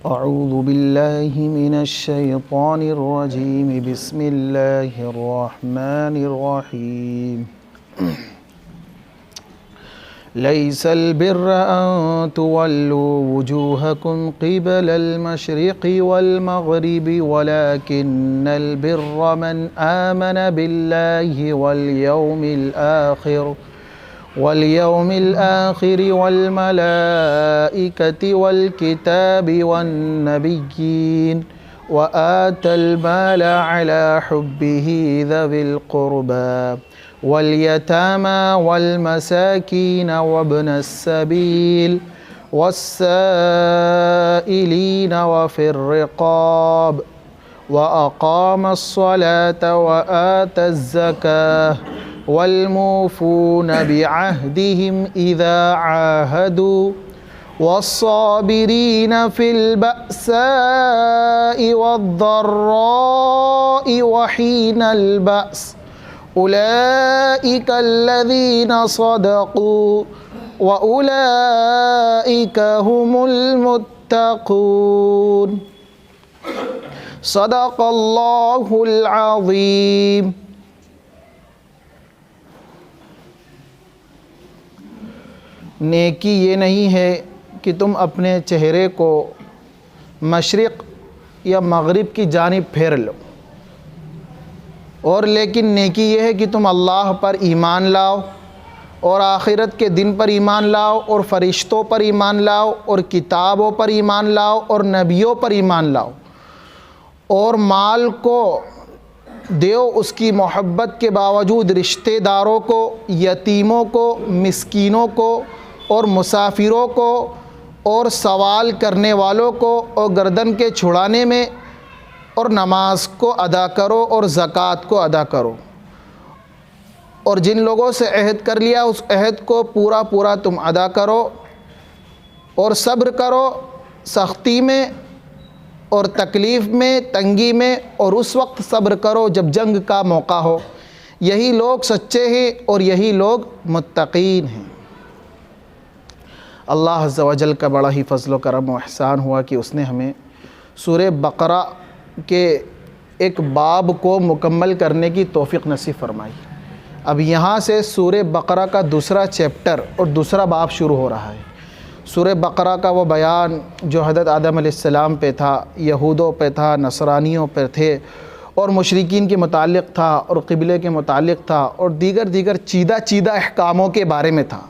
اعوذ باللہ من الشیطان الرجیم بسم اللہ الرحمن الرحیم لیس البر ان تولوا وجوہکم قبل المشرق والمغرب ولكن البر من آمن باللہ واليوم الآخر والملائكة والكتاب والنبيين وآتى المال على حبه ذوي القربى واليتامى والمساكين وابن السبيل والسائلين وفي الرقاب وأقام الصلاة وآتى الزكاة والموفون بعهدهم إذا عاهدوا والصابرين في البأساء والضراء وحين البأس أولئك الذين صدقوا وأولئك هم المتقون صدق الله العظيم. نیکی یہ نہیں ہے کہ تم اپنے چہرے کو مشرق یا مغرب کی جانب پھیر لو، اور لیکن نیکی یہ ہے کہ تم اللہ پر ایمان لاؤ اور آخرت کے دن پر ایمان لاؤ اور فرشتوں پر ایمان لاؤ اور کتابوں پر ایمان لاؤ اور نبیوں پر ایمان لاؤ، اور مال کو دیو اس کی محبت کے باوجود رشتہ داروں کو، یتیموں کو، مسکینوں کو اور مسافروں کو اور سوال کرنے والوں کو اور گردن کے چھڑانے میں، اور نماز کو ادا کرو اور زکوٰۃ کو ادا کرو، اور جن لوگوں سے عہد کر لیا اس عہد کو پورا تم ادا کرو، اور صبر کرو سختی میں اور تکلیف میں، تنگی میں، اور اس وقت صبر کرو جب جنگ کا موقع ہو. یہی لوگ سچے ہیں اور یہی لوگ متقین ہیں. اللہ عز و جل کا بڑا ہی فضل و کرم و احسان ہوا کہ اس نے ہمیں سورہ بقرہ کے ایک باب کو مکمل کرنے کی توفیق نصیب فرمائی. اب یہاں سے سورہ بقرہ کا دوسرا چیپٹر اور دوسرا باب شروع ہو رہا ہے. سورہ بقرہ کا وہ بیان جو حضرت آدم علیہ السلام پہ تھا، یہودوں پہ تھا، نصرانیوں پہ تھے، اور مشرکین کے متعلق تھا، اور قبلے کے متعلق تھا، اور دیگر چیدہ احکاموں کے بارے میں تھا.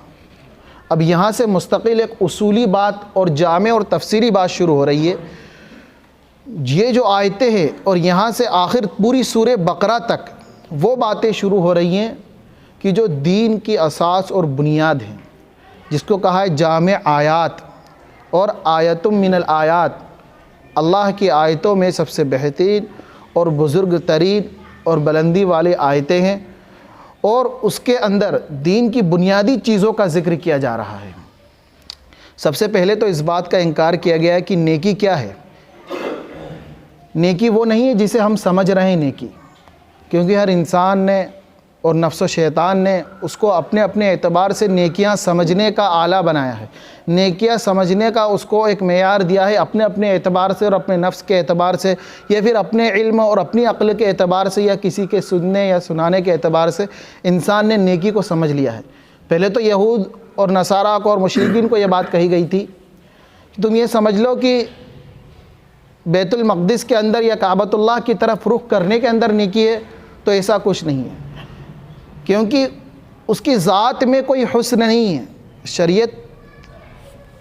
اب یہاں سے مستقل ایک اصولی بات اور جامع اور تفسیری بات شروع ہو رہی ہے. یہ جو آیتیں ہیں اور یہاں سے آخر پوری سورہ بقرہ تک وہ باتیں شروع ہو رہی ہیں کہ جو دین کی اساس اور بنیاد ہیں، جس کو کہا ہے جامع آیات اور آیتم من الآیات. اللہ کی آیتوں میں سب سے بہترین اور بزرگ ترین اور بلندی والی آیتیں ہیں، اور اس کے اندر دین کی بنیادی چیزوں کا ذکر کیا جا رہا ہے. سب سے پہلے تو اس بات کا انکار کیا گیا ہے کہ نیکی کیا ہے. نیکی وہ نہیں ہے جسے ہم سمجھ رہے ہیں نیکی، کیونکہ ہر انسان نے اور نفس و شیطان نے اس کو اپنے اعتبار سے نیکیاں سمجھنے کا آلہ بنایا ہے. نیکیاں سمجھنے کا اس کو ایک معیار دیا ہے اپنے اعتبار سے اور اپنے نفس کے اعتبار سے، یا پھر اپنے علم اور اپنی عقل کے اعتبار سے، یا کسی کے سننے یا سنانے کے اعتبار سے انسان نے نیکی کو سمجھ لیا ہے. پہلے تو یہود اور نصارہ کو اور مشرکین کو یہ بات کہی گئی تھی کہ تم یہ سمجھ لو کہ بیت المقدس کے اندر یا کعبۃ اللہ کی طرف رخ کرنے کے اندر نیکی ہے. تو ایسا کچھ نہیں ہے، کیونکہ اس کی ذات میں کوئی حسن نہیں ہے. شریعت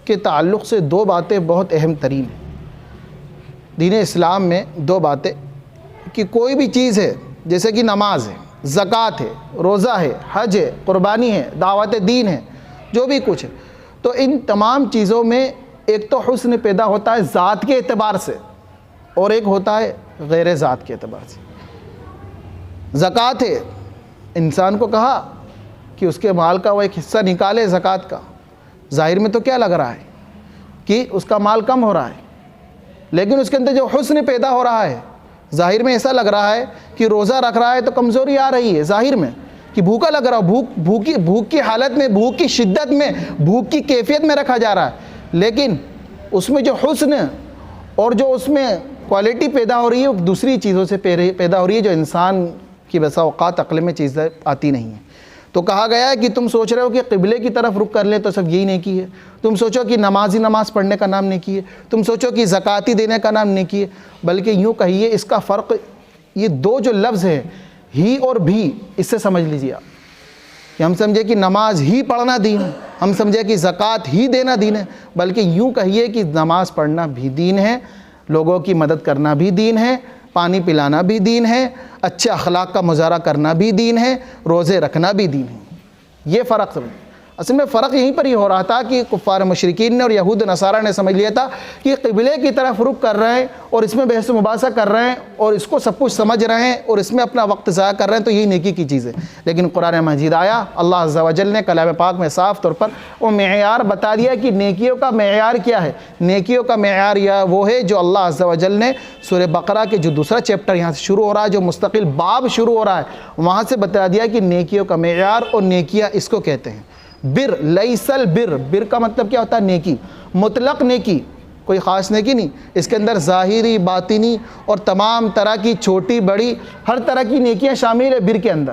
کے تعلق سے دو باتیں بہت اہم ترین ہیں دین اسلام میں. دو باتیں کہ کوئی بھی چیز ہے، جیسے کہ نماز ہے، زکوٰۃ ہے، روزہ ہے، حج ہے، قربانی ہے، دعوت دین ہے، جو بھی کچھ ہے، تو ان تمام چیزوں میں ایک تو حسن پیدا ہوتا ہے ذات کے اعتبار سے، اور ایک ہوتا ہے غیر ذات کے اعتبار سے. زکوٰۃ ہے، انسان کو کہا کہ اس کے مال کا وہ ایک حصہ نکالے زکوٰۃ کا. ظاہر میں تو کیا لگ رہا ہے کہ اس کا مال کم ہو رہا ہے، لیکن اس کے اندر جو حسن پیدا ہو رہا ہے، ظاہر میں ایسا لگ رہا ہے کہ روزہ رکھ رہا ہے تو کمزوری آ رہی ہے ظاہر میں، کہ بھوکا لگ رہا ہو، بھوک کی حالت میں، بھوک کی شدت میں، بھوک کی کیفیت میں رکھا جا رہا ہے، لیکن اس میں جو حسن اور جو اس میں کوالٹی پیدا ہو رہی ہے وہ دوسری چیزوں سے پیدا ہو رہی ہے جو انسان کی بسا اوقات عقل میں چیزیں آتی نہیں ہیں۔ تو کہا گیا ہے کہ تم سوچ رہے ہو کہ قبلے کی طرف رخ کر لیں تو سب یہی نیکی ہے، تم سوچو کہ نماز پڑھنے کا نام نیکی ہے، تم سوچو کہ زکاتی دینے کا نام نیکی ہے، بلکہ یوں کہیے اس کا فرق یہ دو جو لفظ ہے ہی اور بھی، اس سے سمجھ لیجیے آپ کہ ہم سمجھے کہ نماز ہی پڑھنا دین ہے، ہم سمجھے کہ زکوٰۃ ہی دینا دین ہے، بلکہ یوں کہیے کہ نماز پڑھنا بھی دین ہے، لوگوں کی مدد کرنا بھی دین ہے، پانی پلانا بھی دین ہے، اچھے اخلاق کا مظاہرہ کرنا بھی دین ہے، روزے رکھنا بھی دین ہے۔ یہ فرق سمجھ، اصل میں فرق یہیں پر ہی ہو رہا تھا کہ کفار مشرکین نے اور یہود نصارہ نے سمجھ لیا تھا کہ قبلے کی طرف رخ کر رہے ہیں اور اس میں بحث و مباحثہ کر رہے ہیں اور اس کو سب کچھ سمجھ رہے ہیں اور اس میں اپنا وقت ضائع کر رہے ہیں، تو یہی نیکی کی چیز ہے۔ لیکن قرآن مجید آیا، اللہ عز و جل نے کلام پاک میں صاف طور پر وہ معیار بتا دیا کہ نیکیوں کا معیار کیا ہے۔ نیکیوں کا معیار وہ ہے جو اللہ عز و جل نے سورہ بقرہ کے جو دوسرا چیپٹر یہاں سے شروع ہو رہا ہے، جو مستقل باب شروع ہو رہا ہے، وہاں سے بتا دیا کہ نیکیوں کا معیار اور نیکیاں اس کو کہتے ہیں۔ بر، لیس البر، بر کا مطلب کیا ہوتا ہے؟ نیکی، مطلق نیکی، کوئی خاص نیکی نہیں، اس کے اندر ظاہری باطنی اور تمام طرح کی چھوٹی بڑی ہر طرح کی نیکیاں شامل ہے بر کے اندر۔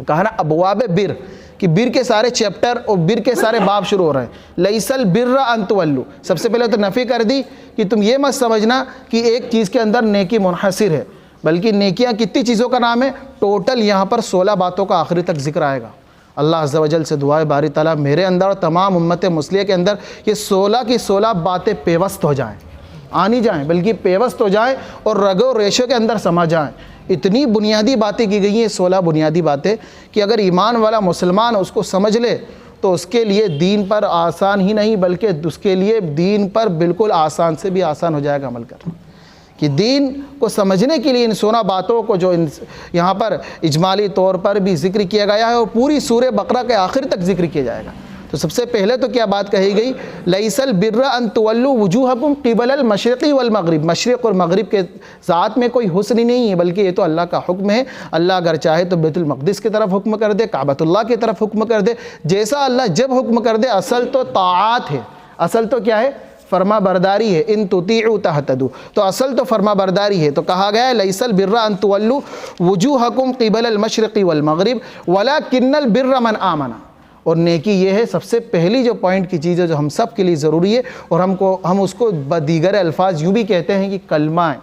کہا نا ابواب بر، کہ بر کے سارے چیپٹر اور بر کے سارے باب شروع ہو رہے ہیں۔ لیس البر ان تولوا، سب سے پہلے تو نفی کر دی کہ تم یہ مت سمجھنا کہ ایک چیز کے اندر نیکی منحصر ہے، بلکہ نیکیاں کتنی چیزوں کا نام ہے؟ ٹوٹل یہاں پر 16 باتوں کا آخری تک ذکر آئے گا۔ اللہ عز و جل سے دعا ہے باری تعالیٰ میرے اندر اور تمام امت مسلیہ کے اندر یہ 16 کی 16 باتیں پیوست ہو جائیں، آنی جائیں، بلکہ پیوست ہو جائیں اور رگ و ریشوں کے اندر سما جائیں۔ اتنی بنیادی باتیں کی گئی ہیں، 16 بنیادی باتیں کہ اگر ایمان والا مسلمان اس کو سمجھ لے تو اس کے لیے دین پر آسان ہی نہیں بلکہ اس کے لیے دین پر بالکل آسان سے بھی آسان ہو جائے گا عمل کرنا۔ کہ دین کو سمجھنے کے لیے ان 16 باتوں کو جو یہاں پر اجمالی طور پر بھی ذکر کیا گیا ہے اور پوری سورہ بقرہ کے آخر تک ذکر کیا جائے گا۔ تو سب سے پہلے تو کیا بات کہی گئی؟ لیس البر ان تولوا وجوہکم قبل المشرق والمغرب، مشرق اور مغرب کے ذات میں کوئی حسن ہی نہیں ہے، بلکہ یہ تو اللہ کا حکم ہے۔ اللہ اگر چاہے تو بیت المقدس کی طرف حکم کر دے، کعبۃ اللہ کی طرف حکم کر دے، جیسا اللہ جب حکم کر دے، اصل تو طاعات ہے، اصل تو کیا ہے؟ فرما برداری ہے۔ ان تطیعوا تہتدوا، تو اصل تو فرما برداری ہے۔ تو کہا گیا ہے لیس البر ان تولوا وجوہکم قبل المشرق والمغرب ولکن البر من آمن، اور نیکی یہ ہے سب سے پہلی جو پوائنٹ کی چیز ہے جو ہم سب کے لیے ضروری ہے، اور ہم اس کو بدیگر الفاظ یوں بھی کہتے ہیں کہ کلمہ ہے،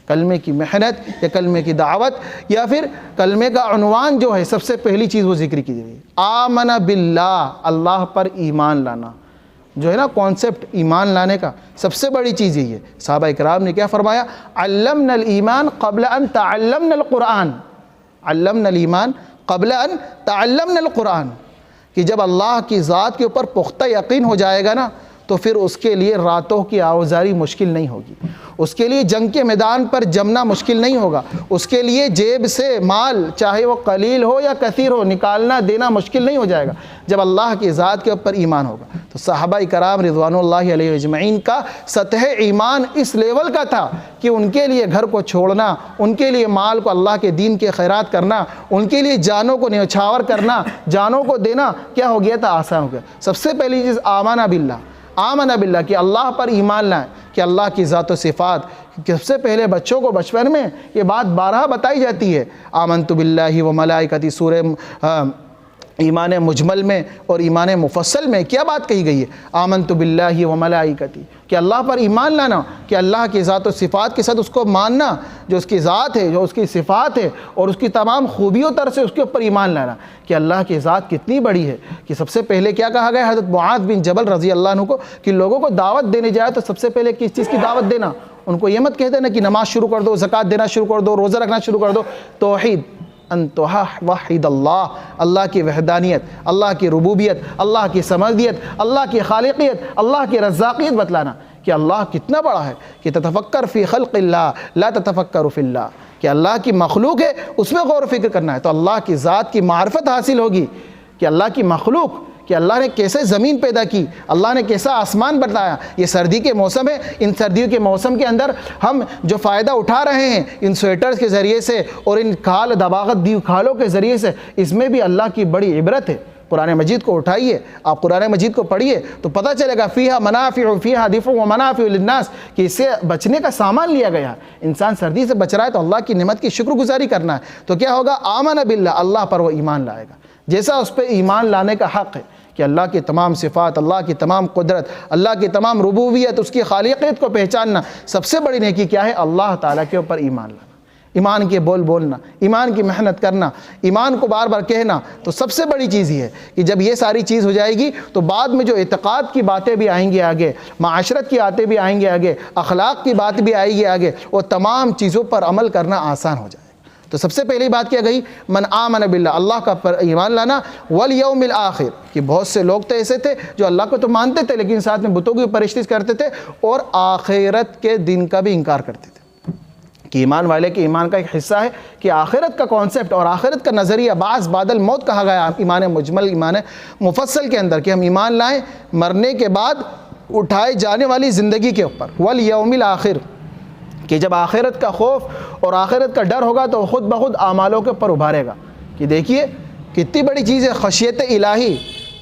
کلمے کی محنت یا کلمے کی دعوت یا پھر کلمے کا عنوان جو ہے سب سے پہلی چیز وہ ذکر کی جائے، آمن باللہ، اللہ پر ایمان لانا جو ہے نا کانسیپٹ ایمان لانے کا سب سے بڑی چیز یہی ہے۔ صحابہ اکرام نے کیا فرمایا؟ علمنا الایمان قبل ان تعلمنا القرآن، علمنا الایمان قبل ان تعلمنا القرآن، کہ جب اللہ کی ذات کے اوپر پختہ یقین ہو جائے گا نا تو پھر اس کے لیے راتوں کی آوزاری مشکل نہیں ہوگی، اس کے لیے جنگ کے میدان پر جمنا مشکل نہیں ہوگا، اس کے لیے جیب سے مال چاہے وہ قلیل ہو یا کثیر ہو نکالنا دینا مشکل نہیں ہو جائے گا جب اللہ کی ذات کے اوپر ایمان ہوگا۔ تو صحابہ کرام رضوان اللہ علیہ اجمعین کا سطح ایمان اس لیول کا تھا کہ ان کے لیے گھر کو چھوڑنا، ان کے لیے مال کو اللہ کے دین کے خیرات کرنا، ان کے لیے جانوں کو نیچھاور کرنا، جانوں کو دینا کیا ہو گیا تھا؟ آسان ہو گیا۔ سب سے پہلی چیز آمنا باللہ، آمنا باللہ کہ اللہ پر ایمان لائیں، کہ اللہ کی ذات و صفات، سب سے پہلے بچوں کو بچپن میں یہ بات 12 بتائی جاتی ہے۔ آمنت باللہ و ملائکتی، سورہ ایمان مجمل میں اور ایمان مفصل میں کیا بات کہی گئی ہے؟ آمنت باللہ و ملائکتی، کہ اللہ پر ایمان لانا، کہ اللہ کی ذات و صفات کے ساتھ اس کو ماننا، جو اس کی ذات ہے، جو اس کی صفات ہے اور اس کی تمام خوبیوں تر سے اس کے اوپر ایمان لانا کہ اللہ کی ذات کتنی بڑی ہے۔ کہ سب سے پہلے کیا کہا گیا حضرت معاذ بن جبل رضی اللہ عنہ کو کہ لوگوں کو دعوت دینے جائے تو سب سے پہلے کس چیز کی دعوت دینا؟ ان کو یہ مت کہہ دینا کہ نماز شروع کر دو، زکوٰۃ دینا شروع کر دو، روزہ رکھنا شروع کر دو، توحید، ان توحد اللہ، اللہ کی وحدانیت، اللہ کی ربوبیت، اللہ کی سمدیت، اللہ کی خالقیت، اللہ کی رزاقیت بتلانا کہ اللہ کتنا بڑا ہے، کہ تتفکر فی خلق اللہ لا تتفکر فی اللہ، کہ اللہ کی مخلوق ہے اس میں غور و فکر کرنا ہے۔ تو اللہ کی ذات کی معرفت حاصل ہوگی کہ اللہ کی مخلوق، کہ اللہ نے کیسے زمین پیدا کی، اللہ نے کیسا آسمان بتایا۔ یہ سردی کے موسم ہے، ان سردیوں کے موسم کے اندر ہم جو فائدہ اٹھا رہے ہیں ان سویٹرز کے ذریعے سے اور ان کھال دباغت دی کھالوں کے ذریعے سے، اس میں بھی اللہ کی بڑی عبرت ہے۔ قرآن مجید کو اٹھائیے، آپ قرآن مجید کو پڑھیے تو پتہ چلے گا فیہا منافع فیہا دفع و منافع للناس، کہ اس سے بچنے کا سامان لیا گیا۔ انسان سردی سے بچ رہا ہے تو اللہ کی نعمت کی شکر گزاری کرنا ہے، تو کیا ہوگا؟ آمن باللہ، اللہ پر وہ ایمان لائے گا، جیسا اس پہ ایمان لانے کا حق ہے کہ اللہ کی تمام صفات، اللہ کی تمام قدرت، اللہ کی تمام ربوبیت، اس کی خالقیت کو پہچاننا۔ سب سے بڑی نیکی کیا ہے؟ اللہ تعالیٰ کے اوپر ایمان لانا، ایمان کے بول بولنا، ایمان کی محنت کرنا، ایمان کو بار بار کہنا۔ تو سب سے بڑی چیز یہ ہے کہ جب یہ ساری چیز ہو جائے گی تو بعد میں جو اعتقاد کی باتیں بھی آئیں گی آگے، معاشرت کی باتیں بھی آئیں گی آگے، اخلاق کی بات بھی آئے گی آگے، وہ تمام چیزوں پر عمل کرنا آسان ہو جائے۔ تو سب سے پہلی بات کیا گئی؟ من آمن باللہ، اللہ کا پر ایمان لانا، والیوم الآخر، کہ بہت سے لوگ تو ایسے تھے جو اللہ کو تو مانتے تھے لیکن ساتھ میں بتوں کی پرستش کرتے تھے اور آخرت کے دن کا بھی انکار کرتے تھے، کہ ایمان والے کے ایمان کا ایک حصہ ہے کہ آخرت کا کانسیپٹ اور آخرت کا نظریہ، بعض بعد الموت کہا گیا ایمان مجمل، ایمان مفصل کے اندر، کہ ہم ایمان لائیں مرنے کے بعد اٹھائے جانے والی زندگی کے اوپر، والیوم الآخر، کہ جب آخرت کا خوف اور آخرت کا ڈر ہوگا تو خود بخود اعمالوں کے اوپر ابھارے گا۔ کہ دیکھیے کتنی بڑی چیز ہے خشیت الہی،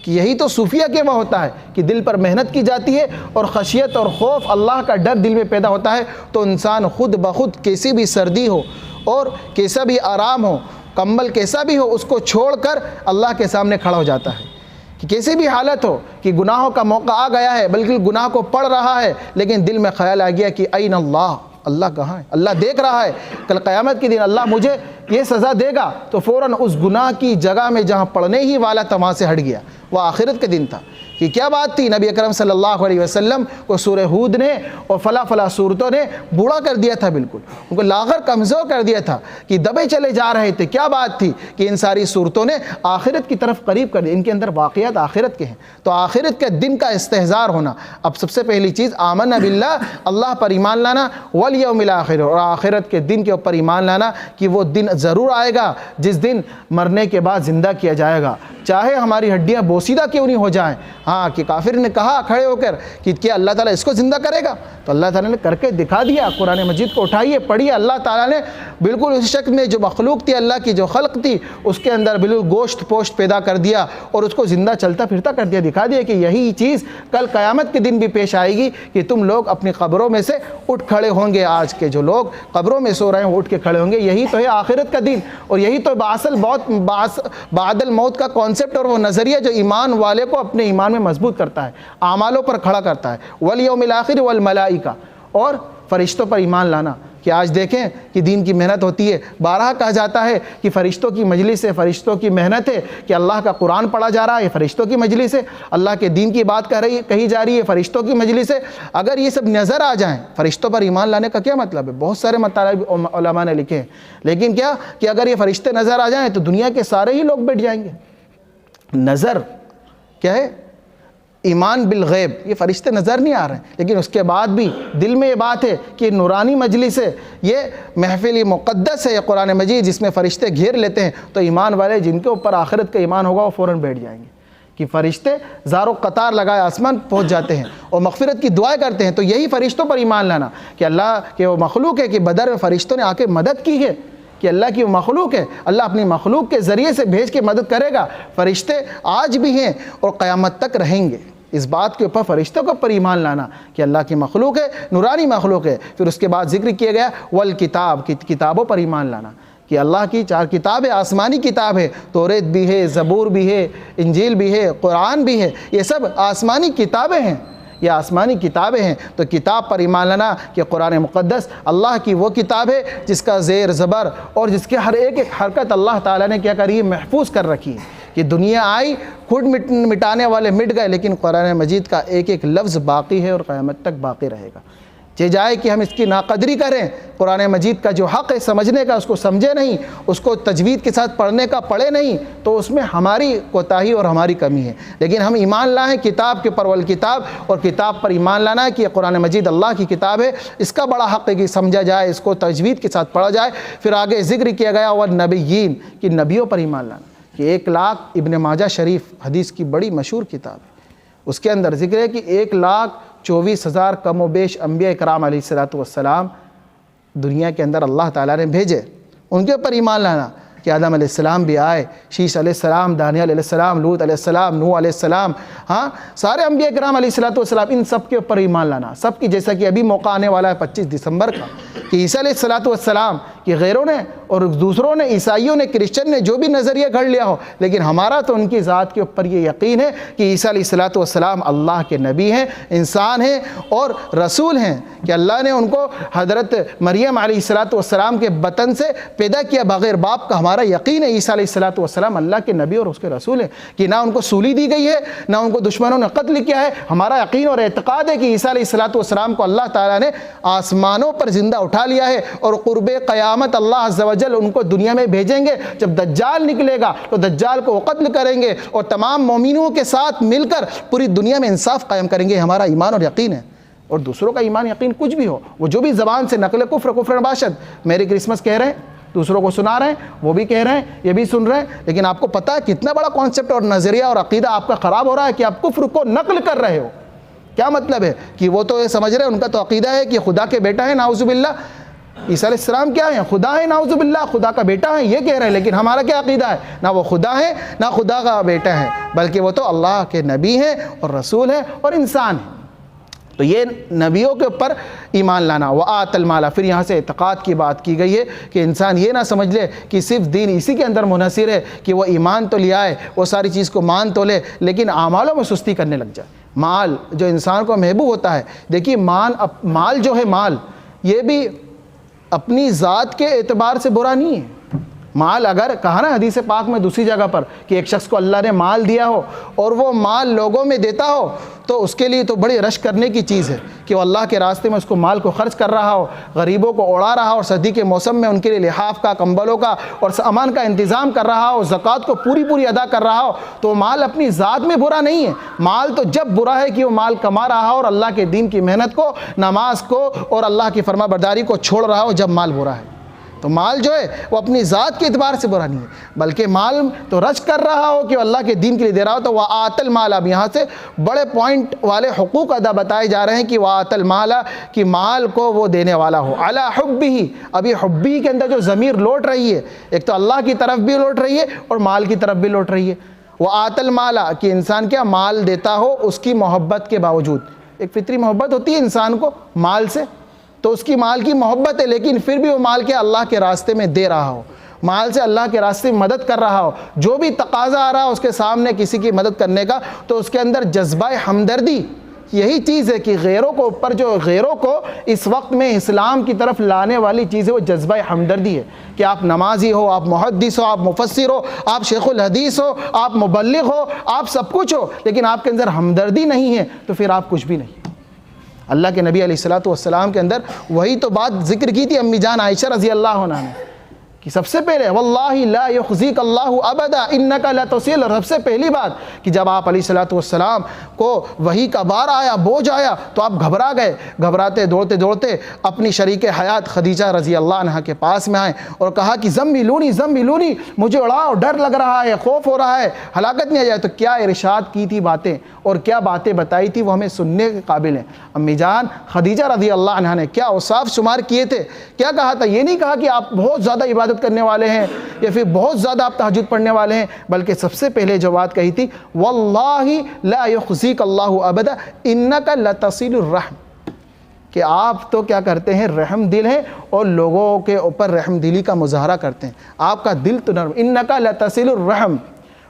کہ یہی تو صوفیہ کے وہاں ہوتا ہے کہ دل پر محنت کی جاتی ہے اور خشیت اور خوف، اللہ کا ڈر دل میں پیدا ہوتا ہے، تو انسان خود بخود کیسی بھی سردی ہو اور کیسا بھی آرام ہو، کمبل کیسا بھی ہو، اس کو چھوڑ کر اللہ کے سامنے کھڑا ہو جاتا ہے۔ کہ کیسی بھی حالت ہو، کہ گناہوں کا موقع آ گیا ہے، بلکہ گناہ کو پڑھ رہا ہے، لیکن دل میں خیال آ گیا کہ این اللہ، اللہ کہاں ہے؟ اللہ دیکھ رہا ہے، کل قیامت کے دن اللہ مجھے یہ سزا دے گا، تو فوراً اس گناہ کی جگہ میں جہاں پڑھنے ہی والا تھا وہاں سے ہٹ گیا۔ وہ آخرت کے دن تھا کہ کیا بات تھی، نبی اکرم صلی اللہ علیہ وسلم کو سورہ ہود نے اور فلاں صورتوں نے بوڑھا کر دیا تھا، بالکل ان کو لاغر کمزور کر دیا تھا کہ دبے چلے جا رہے تھے۔ کیا بات تھی کہ ان ساری صورتوں نے آخرت کی طرف قریب کر دیا، ان کے اندر واقعات آخرت کے ہیں۔ تو آخرت کے دن کا استحضار ہونا، اب سب سے پہلی چیز آمن باللہ، اللہ پر ایمان لانا، والیوم الآخر، اور آخرت کے دن کے اوپر ایمان لانا کہ وہ دن ضرور آئے گا جس دن مرنے کے بعد زندہ کیا جائے گا، چاہے ہماری ہڈیاں بوسیدہ کیوں نہیں ہو جائیں۔ ہاں، کہ کافر نے کہا کھڑے ہو کر کہ کیا اللہ تعالیٰ اس کو زندہ کرے گا؟ تو اللہ تعالیٰ نے کر کے دکھا دیا۔ قرآن مجید کو اٹھائیے، پڑھیے، اللہ تعالیٰ نے بالکل اس شکل میں جو مخلوق تھی، اللہ کی جو خلق تھی، اس کے اندر بالکل گوشت پوشت پیدا کر دیا اور اس کو زندہ چلتا پھرتا کر دیا، دکھا دیا کہ یہی چیز کل قیامت کے دن بھی پیش آئے گی، کہ تم لوگ اپنی قبروں میں سے اٹھ کھڑے ہوں گے۔ آج کے جو لوگ قبروں میں سو رہے ہیں وہ اٹھ کے کھڑے ہوں گے، یہی تو ہے آخرت کا دن، اور یہی تو بعد الموت کا کانسیپٹ اور وہ نظریہ جو ایمان والے کو اپنے ایمان میں مضبوط کرتا ہے، اعمالوں پر کھڑا کرتا ہے۔ والیوم الآخر والملائکہ، اور فرشتوں پر ایمان لانا، کہ آج دیکھیں کہ دین کی محنت ہوتی ہے، بارہا کہا جاتا ہے کہ فرشتوں کی مجلس ہے، فرشتوں کی محنت ہے، کہ اللہ کا قرآن پڑھا جا رہا ہے، فرشتوں کی مجلس ہے، اللہ کے دین کی بات کہی جا رہی ہے، فرشتوں کی مجلس ہے۔ اگر یہ سب نظر آ جائیں، فرشتوں پر ایمان لانے کا کیا مطلب ہے؟ بہت سارے مطالب علماء نے لکھے ہیں، لیکن کیا کہ اگر یہ فرشتے نظر آ جائیں تو دنیا کے سارے ہی لوگ بیٹھ جائیں گے۔ نظر کیا ہے؟ ایمان بالغیب، یہ فرشتے نظر نہیں آ رہے ہیں، لیکن اس کے بعد بھی دل میں یہ بات ہے کہ نورانی مجلس ہے، یہ محفل مقدس ہے، یہ قرآن مجید جس میں فرشتے گھیر لیتے ہیں، تو ایمان والے جن کے اوپر آخرت کا ایمان ہوگا وہ فوراً بیٹھ جائیں گے، کہ فرشتے زارو قطار لگائے آسمان پہنچ جاتے ہیں اور مغفرت کی دعائیں کرتے ہیں۔ تو یہی فرشتوں پر ایمان لانا کہ اللہ کے وہ مخلوق ہے، کہ بدر میں فرشتوں نے آ کے مدد کی ہے، کہ اللہ کی وہ مخلوق ہے، اللہ اپنی مخلوق کے ذریعے سے بھیج کے مدد کرے گا۔ فرشتے آج بھی ہیں اور قیامت تک رہیں گے، اس بات کے اوپر فرشتوں کے اوپر ایمان لانا کہ اللہ کی مخلوق ہے، نورانی مخلوق ہے۔ پھر اس کے بعد ذکر کیا گیا والکتاب، کی کتابوں پر ایمان لانا، کہ اللہ کی 4 کتابیں، آسمانی کتاب ہے، توریت بھی ہے، زبور بھی ہے، انجیل بھی ہے، قرآن بھی ہے، یہ سب آسمانی کتابیں ہیں، یہ آسمانی کتابیں ہیں۔ تو کتاب پر ایمان لانا کہ قرآن مقدس اللہ کی وہ کتاب ہے جس کا زیر زبر اور جس کے ہر ایک حرکت اللہ تعالیٰ نے کیا کری ہے؟ محفوظ کر رکھی ہے، کہ دنیا آئی، خود مٹانے والے مٹ گئے، لیکن قرآن مجید کا ایک ایک لفظ باقی ہے اور قیامت تک باقی رہے گا۔ چہ جائے کہ ہم اس کی ناقدری کریں، قرآن مجید کا جو حق ہے سمجھنے کا اس کو سمجھے نہیں، اس کو تجوید کے ساتھ پڑھنے کا پڑھے نہیں، تو اس میں ہماری کوتاہی اور ہماری کمی ہے۔ لیکن ہم ایمان لائیں کتاب کے پر والکتاب، اور کتاب پر ایمان لانا ہے کہ قرآن مجید اللہ کی کتاب ہے، اس کا بڑا حق ہے کہ سمجھا جائے، اس کو تجوید کے ساتھ پڑھا جائے۔ پھر آگے ذکر کیا گیا والنبیین، کہ نبیوں پر ایمان لانا، کہ 1,00,000 ابن ماجہ شریف حدیث کی بڑی مشہور کتاب ہے، اس کے اندر ذکر ہے کہ 1,24,000 کم و بیش انبیاء اکرام علیہ السلام دنیا کے اندر اللہ تعالیٰ نے بھیجے، ان کے اوپر ایمان لانا کہ آدم علیہ السلام بھی آئے، شیش علیہ السلام، دانیال علیہ السلام، لوط علیہ السلام، نوح علیہ السلام، ہاں سارے انبیاء کرام علیہ السلام، ان سب کے اوپر ایمان لانا، سب کی، جیسا کہ ابھی موقع آنے والا ہے 25 دسمبر کا، کہ عیسیٰ علیہ السلام کہ غیروں نے اور دوسروں نے، عیسائیوں نے، کرسچن نے جو بھی نظریہ گھڑ لیا ہو، لیکن ہمارا تو ان کی ذات کے اوپر یہ یقین ہے کہ عیسیٰ علیہ السلام اللہ کے نبی ہیں، انسان ہیں اور رسول ہیں، کہ اللہ نے ان کو حضرت مریم علیہ السلام کے بطن سے پیدا کیا بغیر باپ کا۔ ہمارا یقین ہے عیسیٰ علیہ السلام اللہ کے نبی اور اس کے رسول ہیں، کہ نہ ان کو سولی دی گئی ہے، نہ ان کو دشمنوں نے قتل کیا ہے۔ ہمارا یقین اور اعتقاد ہے کہ عیسیٰ علیہ السلام کو اللہ تعالیٰ نے آسمانوں پر زندہ اٹھا لیا ہے، اور قرب قیامت اللہ عز و جل ان کو دنیا میں بھیجیں گے۔ جب دجال نکلے گا تو دجال کو وہ قتل کریں گے اور تمام مومنوں کے ساتھ مل کر پوری دنیا میں انصاف قائم کریں گے۔ ہمارا ایمان اور یقین ہے۔ اور دوسروں کا ایمان یقین کچھ بھی ہو، وہ جو بھی زبان سے نقل کفر نباشد، میری کرسمس کہہ رہے ہیں، دوسروں کو سنا رہے ہیں، وہ بھی کہہ رہے ہیں، یہ بھی سن رہے ہیں، لیکن آپ کو پتہ ہے کتنا بڑا کانسیپٹ اور نظریہ اور عقیدہ آپ کا خراب ہو رہا ہے کہ آپ کفر کو نقل کر رہے ہو۔ کیا مطلب ہے کہ وہ تو یہ سمجھ رہے ہیں، ان کا تو عقیدہ ہے کہ خدا کے بیٹا ہے، نعوذ باللہ۔ عیسیٰ علیہ السلام کیا ہیں؟ خدا ہے، نعوذ باللہ، خدا کا بیٹا ہے، یہ کہہ رہے ہیں، لیکن ہمارا کیا عقیدہ ہے؟ نہ وہ خدا ہے نہ خدا کا بیٹا ہے، بلکہ وہ تو اللہ کے نبی ہیں اور رسول ہیں اور انسان ہیں۔ تو یہ نبیوں کے اوپر ایمان لانا۔ وآت المال، پھر یہاں سے اعتقاد کی بات کی گئی ہے کہ انسان یہ نہ سمجھ لے کہ صرف دین اسی کے اندر منحصر ہے، کہ وہ ایمان تو لے آئے، وہ ساری چیز کو مان تو لے، لیکن اعمالوں میں سستی کرنے لگ جائے۔ مال جو انسان کو محبوب ہوتا ہے، دیکھیے مال جو ہے، مال یہ بھی اپنی ذات کے اعتبار سے برا نہیں ہے۔ مال اگر کہا نا حدیث پاک میں دوسری جگہ پر کہ ایک شخص کو اللہ نے مال دیا ہو اور وہ مال لوگوں میں دیتا ہو، تو اس کے لیے تو بڑی رشک کرنے کی چیز ہے کہ وہ اللہ کے راستے میں اس کو مال کو خرچ کر رہا ہو، غریبوں کو اڑا رہا ہو، اور سردی کے موسم میں ان کے لیے لحاف کا، کمبلوں کا اور سامان کا انتظام کر رہا ہو، زکوٰۃ کو پوری ادا کر رہا ہو، تو مال اپنی ذات میں برا نہیں ہے۔ مال تو جب برا ہے کہ وہ مال کما رہا ہو اور اللہ کے دین کی محنت کو، نماز کو اور اللہ کی فرما برداری کو چھوڑ رہا ہو، جب مال برا ہے۔ تو مال جو ہے وہ اپنی ذات کے اعتبار سے برا نہیں ہے، بلکہ مال تو رچ کر رہا ہو کہ اللہ کے دین کے لیے دے رہا ہو۔ تو وآت المال، اب یہاں سے بڑے پوائنٹ والے حقوق ادا بتائے جا رہے ہیں کہ وآت المال، کہ مال کو وہ دینے والا ہو، علی حبہ۔ اب یہ حبہ کے اندر جو ضمیر لوٹ رہی ہے، ایک تو اللہ کی طرف بھی لوٹ رہی ہے اور مال کی طرف بھی لوٹ رہی ہے۔ وآت المال، کہ انسان کیا مال دیتا ہو اس کی محبت کے باوجود، ایک فطری محبت ہوتی ہے انسان کو مال سے، تو اس کی مال کی محبت ہے، لیکن پھر بھی وہ مال کے اللہ کے راستے میں دے رہا ہو، مال سے اللہ کے راستے میں مدد کر رہا ہو، جو بھی تقاضا آ رہا ہو اس کے سامنے کسی کی مدد کرنے کا، تو اس کے اندر جذبہ ہمدردی، یہی چیز ہے کہ غیروں کو اوپر، جو غیروں کو اس وقت میں اسلام کی طرف لانے والی چیز ہے وہ جذبہ ہمدردی ہے، کہ آپ نمازی ہو، آپ محدث ہو، آپ مفسر ہو، آپ شیخ الحدیث ہو، آپ مبلغ ہو، آپ سب کچھ ہو، لیکن آپ کے اندر ہمدردی نہیں ہے تو پھر آپ کچھ بھی نہیں۔ اللہ کے نبی علیہ السلام کے اندر وہی تو بات ذکر کی تھی امی جان عائشہ رضی اللہ عنہا نے، کہ سب سے پہلے واللہ لا یخزیک اللہ ابدا انک لتصل، سب سے پہلی بات کہ جب آپ علیہ السلام کو وحی کا بار آیا، بوجھ آیا، تو آپ گھبرا گئے، گھبراتے دوڑتے اپنی شریک حیات خدیجہ رضی اللہ عنہا کے پاس میں آئے اور کہا کہ زملونی، مجھے اڑاؤ، ڈر لگ رہا ہے، خوف ہو رہا ہے، ہلاکت نہیں آ جائے۔ تو کیا ارشاد کی تھی باتیں اور کیا باتیں بتائی تھی، وہ ہمیں سننے کے قابل ہیں۔ امی جان خدیجہ رضی اللہ عنہا نے کیا اوصاف شمار کیے تھے، کیا کہا تھا؟ یہ نہیں کہا کہ آپ بہت زیادہ عبادت کرنے والے ہیں یا پھر بہت زیادہ آپ تہجد پڑھنے والے ہیں، بلکہ سب سے پہلے جو بات کہی تھی واللہ لا یخزیک اللہ ابدا انک لتصل الرحم، کہ آپ تو کیا کرتے ہیں، رحم دل ہیں اور لوگوں کے اوپر رحم دلی کا مظاہرہ کرتے ہیں، آپ کا دل تو نرم، انک لتصل الرحم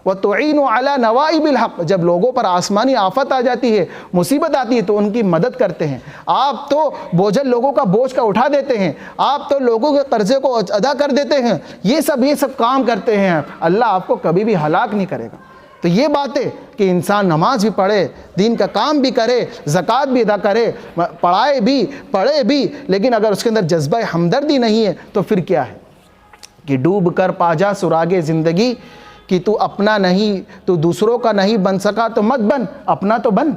وتعین علی نوائب الحق، جب لوگوں پر آسمانی آفت آ جاتی ہے، مصیبت آتی ہے تو ان کی مدد کرتے ہیں، آپ تو بوجھل لوگوں کا بوجھ کا اٹھا دیتے ہیں، آپ تو لوگوں کے قرضے کو ادا کر دیتے ہیں، یہ سب کام کرتے ہیں، اللہ آپ کو کبھی بھی ہلاک نہیں کرے گا۔ تو یہ باتیں کہ انسان نماز بھی پڑھے، دین کا کام بھی کرے، زکوٰۃ بھی ادا کرے، پڑھے بھی، لیکن اگر اس کے اندر جذبہ ہمدردی نہیں ہے تو پھر کیا ہے کہ ڈوب کر پا جا سراغ زندگی، کہ تو اپنا نہیں، تو دوسروں کا نہیں بن سکا تو مت بن، اپنا تو بن،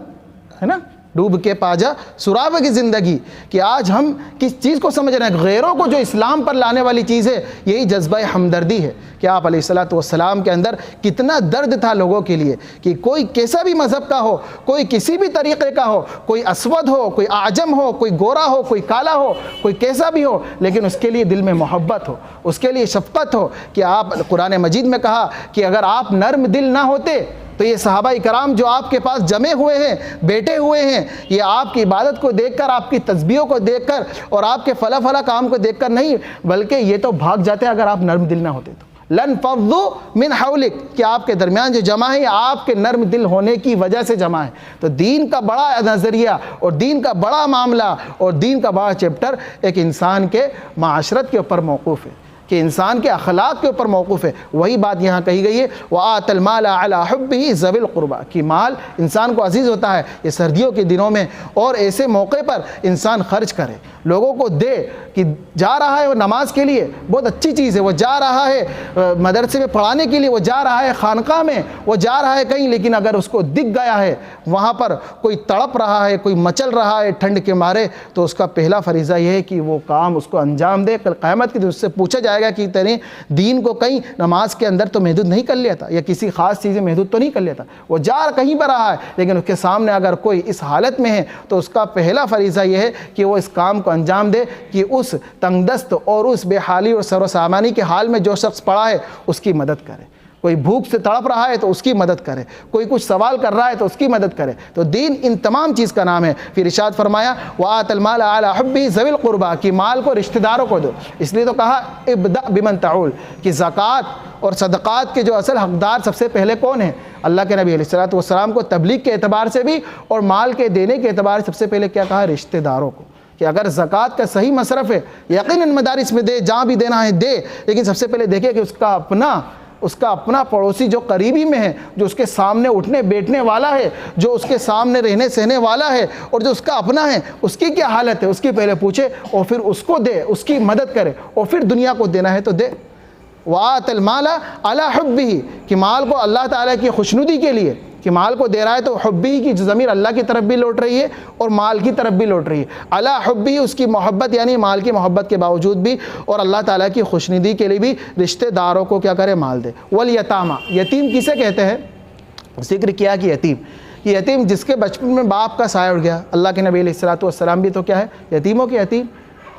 ہے نا؟ ڈوب کے پاجا سراب کی زندگی، کہ آج ہم کس چیز کو سمجھ رہے ہیں، غیروں کو جو اسلام پر لانے والی چیز ہے یہی جذبہ ہمدردی ہے، کہ آپ علیہ الصلوۃ والسلام کے اندر کتنا درد تھا لوگوں کے لیے، کہ کوئی کیسا بھی مذہب کا ہو، کوئی کسی بھی طریقے کا ہو، کوئی اسود ہو، کوئی اعجم ہو، کوئی گورا ہو، کوئی کالا ہو، کوئی کیسا بھی ہو، لیکن اس کے لیے دل میں محبت ہو، اس کے لیے شفقت ہو، کہ آپ قرآن مجید میں کہا کہ اگر آپ نرم دل نہ ہوتے تو یہ صحابہ کرام جو آپ کے پاس جمے ہوئے ہیں، بیٹھے ہوئے ہیں، یہ آپ کی عبادت کو دیکھ کر، آپ کی تسبیحوں کو دیکھ کر اور آپ کے فلا کام کو دیکھ کر نہیں، بلکہ یہ تو بھاگ جاتے اگر آپ نرم دل نہ ہوتے تو۔ لن فضوا من حولک، کہ آپ کے درمیان جو جمع ہے آپ کے نرم دل ہونے کی وجہ سے جمع ہے۔ تو دین کا بڑا نظریہ اور دین کا بڑا معاملہ اور دین کا بڑا چیپٹر ایک انسان کے معاشرت کے اوپر موقوف ہے، کہ انسان کے اخلاق کے اوپر موقوف ہے۔ وہی بات یہاں کہی گئی ہے، وَآتَ الْمَالَ عَلَىٰ حُبِّهِ ذَوِي الْقُرْبَىٰ، کہ مال انسان کو عزیز ہوتا ہے یہ سردیوں کے دنوں میں، اور ایسے موقع پر انسان خرچ کرے، لوگوں کو دے، کہ جا رہا ہے وہ نماز کے لیے بہت اچھی چیز ہے، وہ جا رہا ہے مدرسے میں پڑھانے کے لیے، وہ جا رہا ہے خانقاہ میں، وہ جا رہا ہے کہیں، لیکن اگر اس کو دکھ گیا ہے وہاں پر کوئی تڑپ رہا ہے، کوئی مچل رہا ہے ٹھنڈ کے مارے، تو اس کا پہلا فریضہ یہ ہے کہ وہ کام اس کو انجام دے۔ کل قیامت کے دن اس سے پوچھا جائے گا کہ تیرے دین کو کہیں نماز کے اندر تو محدود نہیں کر لیا تھا، یا کسی خاص چیزیں محدود تو نہیں کر لیا تھا، وہ جا کہیں پر رہا ہے، لیکن اس کے سامنے اگر کوئی اس حالت میں ہے تو اس کا پہلا فریضہ یہ ہے کہ وہ اس کام کو انجام دے، کہ اس تنگ دست اور اس بے حالی اور سر و سامانی کے حال میں جو شخص پڑا ہے اس کی مدد کرے، کوئی بھوک سے تڑپ رہا ہے تو اس کی مدد کرے، کوئی کچھ سوال کر رہا ہے تو اس کی مدد کرے۔ تو دین ان تمام چیز کا نام ہے۔ پھر ارشاد فرمایا وَآتَ الْمَالَ عَلَىٰ حُبِّهِ ذَوِي الْقُرْبَىٰ، کہ مال کو رشتہ داروں کو دو، اس لیے تو کہا ابدأ بمن تعول، کہ زکوٰۃ اور صدقات کے جو اصل حقدار سب سے پہلے کون ہیں؟ اللہ کے نبی علیہ الصلوۃ والسلام کو تبلیغ کے اعتبار سے بھی اور مال کے دینے کے اعتبار سے سب سے پہلے کیا کہا؟ رشتہ داروں کو، کہ اگر زکوٰۃ کا صحیح مصرف ہے یقیناً مدارس میں دے، جہاں بھی دینا ہے دے، لیکن سب سے پہلے دیکھیں کہ اس کا اپنا پڑوسی جو قریبی میں ہے، جو اس کے سامنے اٹھنے بیٹھنے والا ہے، جو اس کے سامنے رہنے سہنے والا ہے، اور جو اس کا اپنا ہے اس کی کیا حالت ہے، اس کی پہلے پوچھے اور پھر اس کو دے، اس کی مدد کرے، اور پھر دنیا کو دینا ہے تو دے۔ وَآتَ الْمَالَ عَلَىٰ حُبِّهِ، کہ مال کو اللہ تعالیٰ کی خوشنودی کے لیے، کہ مال کو دے رہا ہے تو حبی کی ضمیر اللہ کی طرف بھی لوٹ رہی ہے اور مال کی طرف بھی لوٹ رہی ہے۔ علی حبی، اس کی محبت یعنی مال کی محبت کے باوجود بھی، اور اللہ تعالیٰ کی خوشنودی کے لیے بھی رشتہ داروں کو کیا کرے؟ مال دے۔ والیتامى، یتیم کسے کہتے ہیں؟ ذکر کیا کہ یتیم جس کے بچپن میں باپ کا سایہ اٹھ گیا۔ اللہ کے نبی علیہ الصلوۃ والسلام بھی تو کیا ہے؟ یتیموں کے یتیم،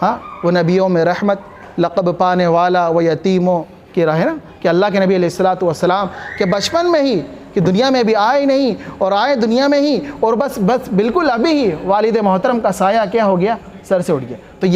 ہاں، وہ نبیوں میں رحمت، لقب پانے والا، وہ یتیموں کی راہ ہے نا، کہ اللہ کے نبی علیہ الصلوۃ والسلام کے بچپن میں ہی، کہ دنیا میں بھی آئے نہیں اور آئے دنیا میں ہی، اور بس بالکل ابھی ہی والد محترم کا سایہ کیا ہو گیا؟ سر سے اٹھ گیا۔ تو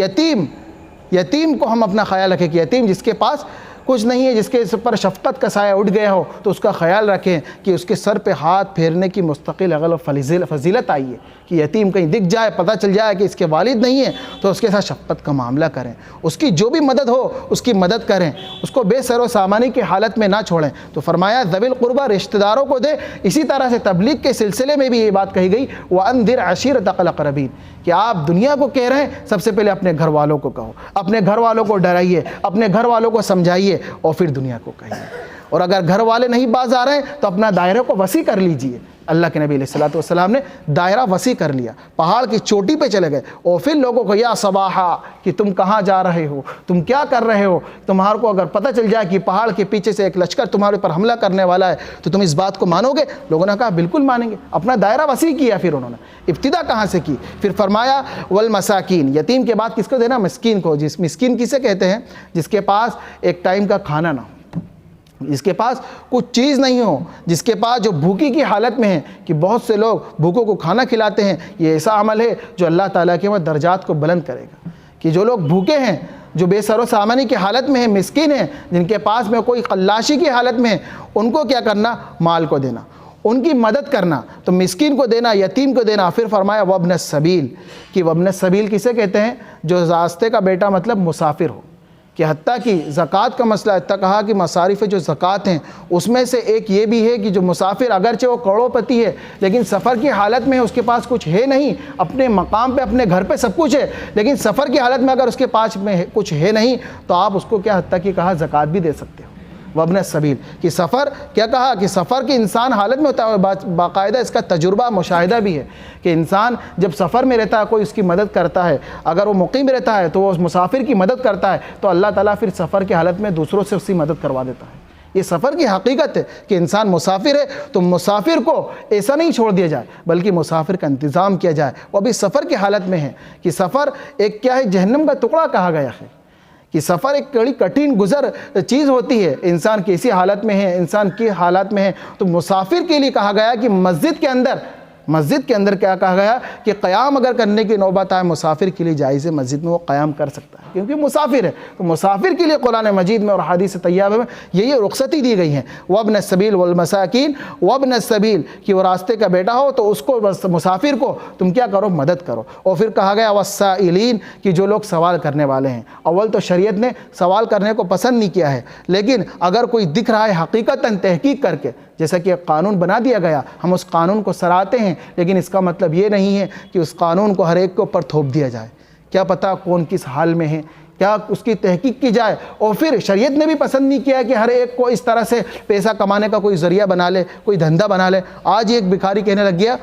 یتیم کو ہم اپنا خیال رکھیں، کہ یتیم جس کے پاس کچھ نہیں ہے، جس کے پر شفقت کا سایہ اٹھ گیا ہو، تو اس کا خیال رکھیں کہ اس کے سر پہ ہاتھ پھیرنے کی مستقل اغل فضیلت آئی ہے، کہ یتیم کہیں دکھ جائے، پتہ چل جائے کہ اس کے والد نہیں ہیں، تو اس کے ساتھ شفقت کا معاملہ کریں، اس کی جو بھی مدد ہو اس کی مدد کریں، اس کو بے سر و سامانی کی حالت میں نہ چھوڑیں۔ تو فرمایا ذوی القربیٰ، رشتہ داروں کو دے۔ اسی طرح سے تبلیغ کے سلسلے میں بھی یہ بات کہی گئی، وَأَنذِرْ عَشِيرَتَكَ الْأَقْرَبِينَ، کہ آپ دنیا کو کہہ رہے ہیں، سب سے پہلے اپنے گھر والوں کو کہو، اپنے گھر والوں کو ڈرائیے، اپنے گھر والوں کو سمجھائیے، اور پھر دنیا کو کہیے۔ اور اگر گھر والے نہیں باز آ رہے ہیں تو اپنا دائرے کو وسیع کر لیجئے۔ اللہ کے نبی علیہ الصلوۃ والسلام نے دائرہ وسیع کر لیا، پہاڑ کی چوٹی پہ چلے گئے، اور پھر لوگوں کو یا صباحا، کہ تم کہاں جا رہے ہو، تم کیا کر رہے ہو، تمہارے کو اگر پتہ چل جائے کہ پہاڑ کے پیچھے سے ایک لشکر تمہارے پر حملہ کرنے والا ہے تو تم اس بات کو مانو گے؟ لوگوں نے کہا بالکل مانیں گے۔ اپنا دائرہ وسیع کیا۔ پھر انہوں نے ابتدا کہاں سے کی؟ پھر فرمایا والمساکین، یتیم کے بعد کس کو دینا؟ مسکین کو۔ جس مسکین کسے کہتے ہیں؟ جس کے پاس ایک ٹائم کا کھانا نہ ہو، جس کے پاس کچھ چیز نہیں ہو، جس کے پاس جو بھوکی کی حالت میں ہے، کہ بہت سے لوگ بھوکوں کو کھانا کھلاتے ہیں، یہ ایسا عمل ہے جو اللہ تعالیٰ کے وہاں درجات کو بلند کرے گا، کہ جو لوگ بھوکے ہیں، جو بے سر و سامانی کی حالت میں ہیں، مسکین ہیں، جن کے پاس میں کوئی قلاشی کی حالت میں ہے، ان کو کیا کرنا؟ مال کو دینا، ان کی مدد کرنا۔ تو مسکین کو دینا، یتیم کو دینا۔ پھر فرمایا وابن السبیل، کہ وابن السبیل کسے کہتے ہیں؟ جو راستے کا بیٹا مطلب مسافر ہو، کہ حتیٰ کہ زکوٰۃ کا مسئلہ حتیٰ کہا کہ مصارف جو زکوٰۃ ہیں اس میں سے ایک یہ بھی ہے کہ جو مسافر اگرچہ وہ کروڑ پتی ہے لیکن سفر کی حالت میں اس کے پاس کچھ ہے نہیں، اپنے مقام پہ اپنے گھر پہ سب کچھ ہے، لیکن سفر کی حالت میں اگر اس کے پاس میں کچھ ہے نہیں تو آپ اس کو کیا حتیٰ کہ کہا زکوٰۃ بھی دے سکتے ہو۔ وابن السبیل کہ سفر کیا کہا کہ سفر کی انسان حالت میں ہوتا ہے، باقاعدہ اس کا تجربہ مشاہدہ بھی ہے کہ انسان جب سفر میں رہتا ہے کوئی اس کی مدد کرتا ہے، اگر وہ مقیم رہتا ہے تو وہ اس مسافر کی مدد کرتا ہے، تو اللہ تعالیٰ پھر سفر کی حالت میں دوسروں سے اس کی مدد کروا دیتا ہے۔ یہ سفر کی حقیقت ہے کہ انسان مسافر ہے تو مسافر کو ایسا نہیں چھوڑ دیا جائے، بلکہ مسافر کا انتظام کیا جائے۔ وہ ابھی سفر کی حالت میں ہے کہ سفر ایک کیا ہے، جہنم کا ٹکڑا کہا گیا ہے کہ سفر ایک بڑی کٹھن گزر چیز ہوتی ہے۔ انسان کیسی حالت میں ہے، انسان کی حالات میں ہے، تو مسافر کے لیے کہا گیا کہ مسجد کے اندر کیا کہا گیا کہ قیام اگر کرنے کی نوبت آئے مسافر کے لیے جائز ہے، مسجد میں وہ قیام کر سکتا ہے کیونکہ مسافر ہے۔ تو مسافر کے لیے قرآن مجید میں اور حدیث طیبہ میں یہ رخصتی دی گئی ہیں، وابن السبیل والمساکین، وابن السبیل کہ وہ راستے کا بیٹا ہو تو اس کو مسافر کو تم کیا کرو، مدد کرو۔ اور پھر کہا گیا والسائلین کہ جو لوگ سوال کرنے والے ہیں۔ اول تو شریعت نے سوال کرنے کو پسند نہیں کیا ہے، لیکن اگر کوئی دکھ رہا ہے حقیقتاً تحقیق کر کے، جیسا کہ ایک قانون بنا دیا گیا، ہم اس قانون کو سراہتے ہیں، لیکن اس کا مطلب یہ نہیں ہے کہ اس قانون کو ہر ایک کے اوپر تھوپ دیا جائے۔ کیا پتہ کون کس حال میں ہے، کیا اس کی تحقیق کی جائے۔ اور پھر شریعت نے بھی پسند نہیں کیا کہ ہر ایک کو اس طرح سے پیسہ کمانے کا کوئی ذریعہ بنا لے، کوئی دھندا بنا لے۔ آج ایک بھکاری کہنے لگ گیا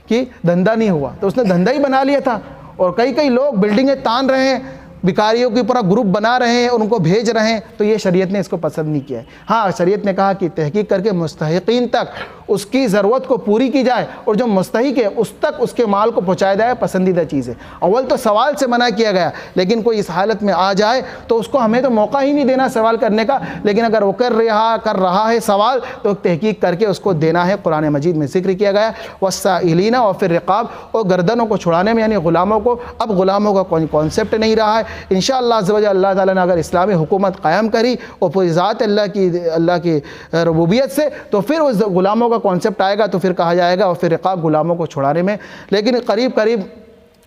کہ دھندا نہیں ہوا، تو اس نے دھندا ہی بنا لیا تھا، اور کئی لوگ بلڈنگیں تان رہے ہیں، بھکاریوں کی پورا گروپ بنا رہے ہیں، ان کو بھیج رہے ہیں، تو یہ شریعت نے اس کو پسند نہیں کیا ہے۔ ہاں شریعت نے کہا کہ تحقیق کر کے مستحقین تک اس کی ضرورت کو پوری کی جائے، اور جو مستحق ہے اس تک اس کے مال کو پہنچایا جائے، پسندیدہ چیز ہے۔ اول تو سوال سے منع کیا گیا، لیکن کوئی اس حالت میں آ جائے تو اس کو ہمیں تو موقع ہی نہیں دینا سوال کرنے کا، لیکن اگر وہ کر رہا ہے سوال تو تحقیق کر کے اس کو دینا ہے۔ قرآن مجید میں ذکر کیا گیا والسائلین، اور پھر رقاب اور گردنوں کو چھڑانے میں، یعنی غلاموں کو، اب غلاموں کا کوئی کانسیپٹ نہیں رہا ہے۔ انشاءاللہ عز و جل اللہ تعالیٰ نے اگر اسلامی حکومت قائم کری اور پوری ذات اللہ کی ربوبیت سے، تو پھر اس غلاموں کا کانسیپٹ آئے گا، تو پھر کہا جائے گا اور پھر رقاب غلاموں کو چھڑانے میں۔ لیکن قریب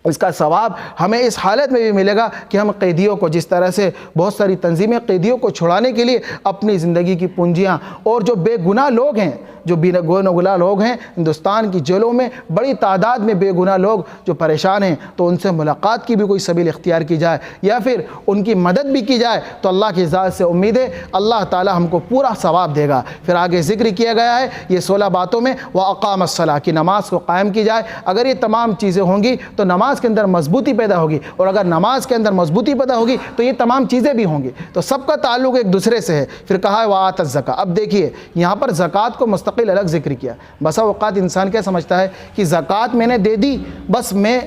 اس کا ثواب ہمیں اس حالت میں بھی ملے گا کہ ہم قیدیوں کو، جس طرح سے بہت ساری تنظیمیں قیدیوں کو چھڑانے کے لیے اپنی زندگی کی پونجیاں، اور جو بے گناہ لوگ ہیں، جو گناہ لوگ ہیں ہندوستان کی جیلوں میں بڑی تعداد میں بے گناہ لوگ جو پریشان ہیں، تو ان سے ملاقات کی بھی کوئی سبیل اختیار کی جائے یا پھر ان کی مدد بھی کی جائے، تو اللہ کی ذات سے امید ہے اللہ تعالی ہم کو پورا ثواب دے گا۔ پھر آگے ذکر کیا گیا ہے یہ 16 باتوں میں، وَأَقَامَ الصَّلَاةَ کہ نماز کو قائم کی جائے۔ اگر یہ تمام چیزیں ہوں گی تو نماز کے اندر مضبوطی پیدا ہوگی، اور اگر نماز کے اندر مضبوطی پیدا ہوگی تو یہ تمام چیزیں بھی ہوں گی، تو سب کا تعلق ایک دوسرے سے ہے۔ پھر کہا ہے وَآتَ الزَّکَاۃَ۔ اب دیکھیے یہاں پر زکوٰۃ کو مستقل الگ ذکر کیا۔ بسا اوقات انسان کیا سمجھتا ہے کہ زکوٰۃ میں نے دے دی، بس میں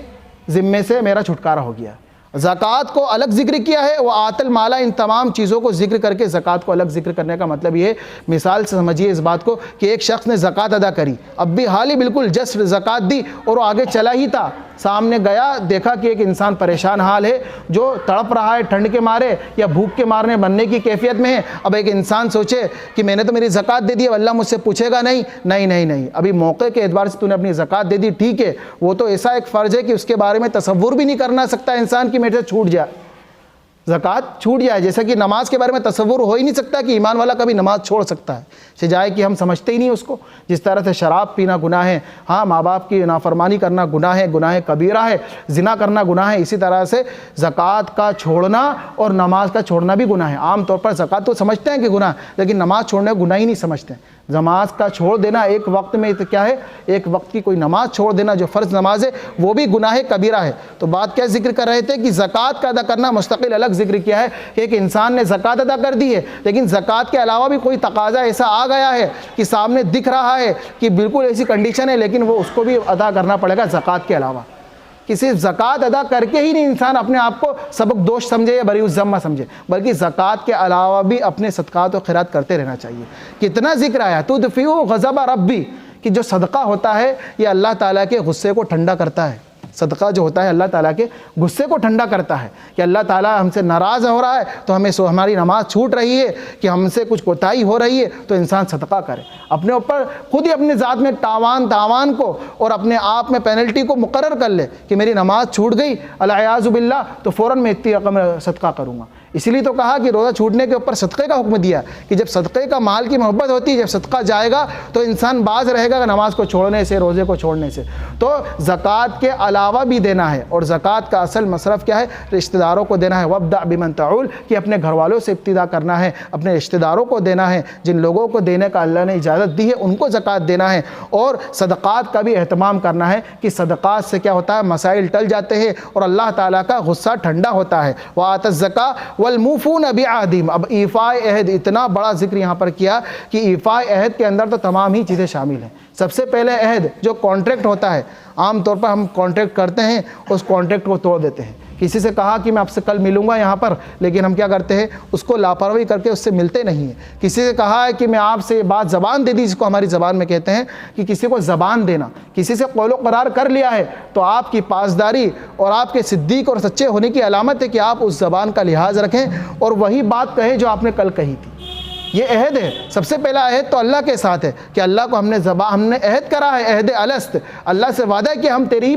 ذمے سے میرا چھٹکارا ہو گیا۔ زکوٰۃ کو الگ ذکر کیا ہے، وہ آت المال، ان تمام چیزوں کو ذکر کر کے زکوٰۃ کو الگ ذکر کرنے کا مطلب یہ ہے، مثال سے سمجھیے اس بات کو کہ ایک شخص نے زکوٰۃ ادا کری، اب بھی حال ہی بالکل جسٹ زکوٰۃ دی اور وہ آگے چلا ہی تھا، سامنے گیا دیکھا کہ ایک انسان پریشان حال ہے جو تڑپ رہا ہے ٹھنڈ کے مارے یا بھوک کے مارنے مرنے کی کیفیت میں ہے۔ اب ایک انسان سوچے کہ میں نے تو میری زکوٰۃ دے دی، اب اللہ مجھ سے پوچھے گا نہیں، ابھی موقع کے اعتبار سے تو نے اپنی زکوٰۃ دے دی، ٹھیک ہے، وہ تو ایسا ایک فرض ہے کہ اس کے بارے میں تصور بھی نہیں کرنا سکتا انسان کی میرے سے چھوٹ جائے، زکوٰۃ چھوٹ جائے، جیسا کہ نماز کے بارے میں تصور ہو ہی نہیں سکتا کہ ایمان والا کبھی نماز چھوڑ سکتا ہے، سجائے کہ ہم سمجھتے ہی نہیں اس کو۔ جس طرح سے شراب پینا گناہ ہے، ہاں ماں باپ کی نافرمانی کرنا گناہ ہے، گناہ کبیرہ ہے، زنا کرنا گناہ ہے، اسی طرح سے زکوٰۃ کا چھوڑنا اور نماز کا چھوڑنا بھی گناہ ہے۔ عام طور پر زکوٰۃ تو سمجھتے ہیں کہ گناہ، لیکن نماز چھوڑنے کو گناہ ہی نہیں سمجھتے ہیں۔ نماز کا چھوڑ دینا ایک وقت میں کیا ہے، ایک وقت کی کوئی نماز چھوڑ دینا جو فرض نماز ہے وہ بھی گناہ کبیرہ ہے۔ تو بات کیا ذکر کر رہے تھے کہ زکوٰۃ کا ادا کرنا مستقل الگ ذکر کیا ہے کہ ایک انسان نے زکوٰۃ ادا کر دی ہے، لیکن زکوٰۃ کے علاوہ بھی کوئی تقاضا ایسا آ گیا ہے کہ سامنے دکھ رہا ہے کہ بالکل ایسی کنڈیشن ہے، لیکن وہ اس کو بھی ادا کرنا پڑے گا زکوٰۃ کے علاوہ۔ کہ صرف زکوٰۃ ادا کر کے ہی نہیں انسان اپنے آپ کو سبق دوش سمجھے یا بری الذمہ سمجھے، بلکہ زکوٰۃ کے علاوہ بھی اپنے صدقات و خیرات کرتے رہنا چاہیے۔ کتنا ذکر آیا تدفع غضب ربی، کہ جو صدقہ ہوتا ہے یہ اللہ تعالیٰ کے غصے کو ٹھنڈا کرتا ہے۔ صدقہ جو ہوتا ہے اللہ تعالیٰ کے غصے کو ٹھنڈا کرتا ہے، کہ اللہ تعالیٰ ہم سے ناراض ہو رہا ہے تو ہمیں ہماری نماز چھوٹ رہی ہے کہ ہم سے کچھ کوتاہی ہو رہی ہے تو انسان صدقہ کرے، اپنے اوپر خود ہی اپنے ذات میں تاوان کو اور اپنے آپ میں پینلٹی کو مقرر کر لے کہ میری نماز چھوٹ گئی العیاذ باللہ تو فوراً میں اتنی رقم صدقہ کروں گا۔ اسی لیے تو کہا کہ روزہ چھوٹنے کے اوپر صدقے کا حکم دیا کہ جب صدقے کا مال کی محبت ہوتی ہے، جب صدقہ جائے گا تو انسان باز رہے گا نماز کو چھوڑنے سے، روزے کو چھوڑنے سے۔ تو زکوٰۃ کے علاوہ بھی دینا ہے، اور زکوٰۃ کا اصل مصرف کیا ہے؟ رشتہ داروں کو دینا ہے۔ وابدأ بمن تعول، کہ اپنے گھر والوں سے ابتدا کرنا ہے، اپنے رشتہ داروں کو دینا ہے، جن لوگوں کو دینے کا اللہ نے اجازت دی ہے ان کو زکوٰۃ دینا ہے۔ اور صدقات کا بھی اہتمام کرنا ہے کہ صدقات سے کیا ہوتا ہے؟ مسائل ٹل جاتے ہیں اور اللہ تعالیٰ کا غصہ ٹھنڈا ہوتا ہے۔ وآتوا الزکاۃ والموفون بعہدہم، اب ایفاء عہد، اتنا بڑا ذکر یہاں پر کیا کہ ایفاء عہد کے اندر تو تمام ہی چیزیں شامل ہیں۔ سب سے پہلے عہد جو کانٹریکٹ ہوتا ہے، عام طور پر ہم کانٹریکٹ کرتے ہیں، اس کانٹریکٹ کو توڑ دیتے ہیں۔ کسی سے کہا کہ میں آپ سے کل ملوں گا یہاں پر، لیکن ہم کیا کرتے ہیں؟ اس کو لاپرواہی کر کے اس سے ملتے نہیں ہیں۔ کسی سے کہا ہے کہ میں آپ سے بات زبان دے دی، جس کو ہماری زبان میں کہتے ہیں کہ کسی کو زبان دینا، کسی سے قول و قرار کر لیا ہے تو آپ کی پاسداری اور آپ کے صدیق اور سچے ہونے کی علامت ہے کہ آپ اس زبان کا لحاظ رکھیں اور وہی بات کہیں جو آپ نے کل کہی تھی۔ یہ عہد ہے۔ سب سے پہلا عہد تو اللہ کے ساتھ ہے کہ اللہ کو ہم نے عہد کرا ہے، عہد الست، اللہ سے وعدہ ہے کہ ہم تیری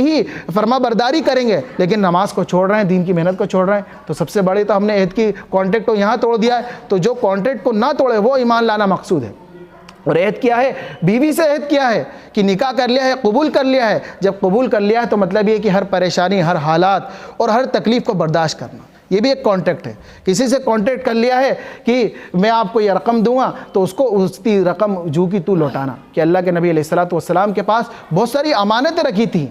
ہی فرما برداری کریں گے، لیکن نماز کو چھوڑ رہے ہیں، دین کی محنت کو چھوڑ رہے ہیں۔ تو سب سے بڑی تو ہم نے عہد کی کانٹریکٹ کو یہاں توڑ دیا ہے۔ تو جو کانٹریکٹ کو نہ توڑے وہ ایمان لانا مقصود ہے۔ اور عہد کیا ہے؟ بیوی سے عہد کیا ہے کہ نکاح کر لیا ہے، قبول کر لیا ہے۔ جب قبول کر لیا ہے تو مطلب یہ کہ ہر پریشانی، ہر حالات اور ہر تکلیف کو برداشت کرنا، یہ بھی ایک کانٹریکٹ ہے۔ کسی سے کانٹریکٹ کر لیا ہے کہ میں آپ کو یہ رقم دوں گا تو اس کو اس کی رقم جو کی تو لوٹانا، کہ اللہ کے نبی علیہ الصلوۃ والسلام کے پاس بہت ساری امانتیں رکھی تھیں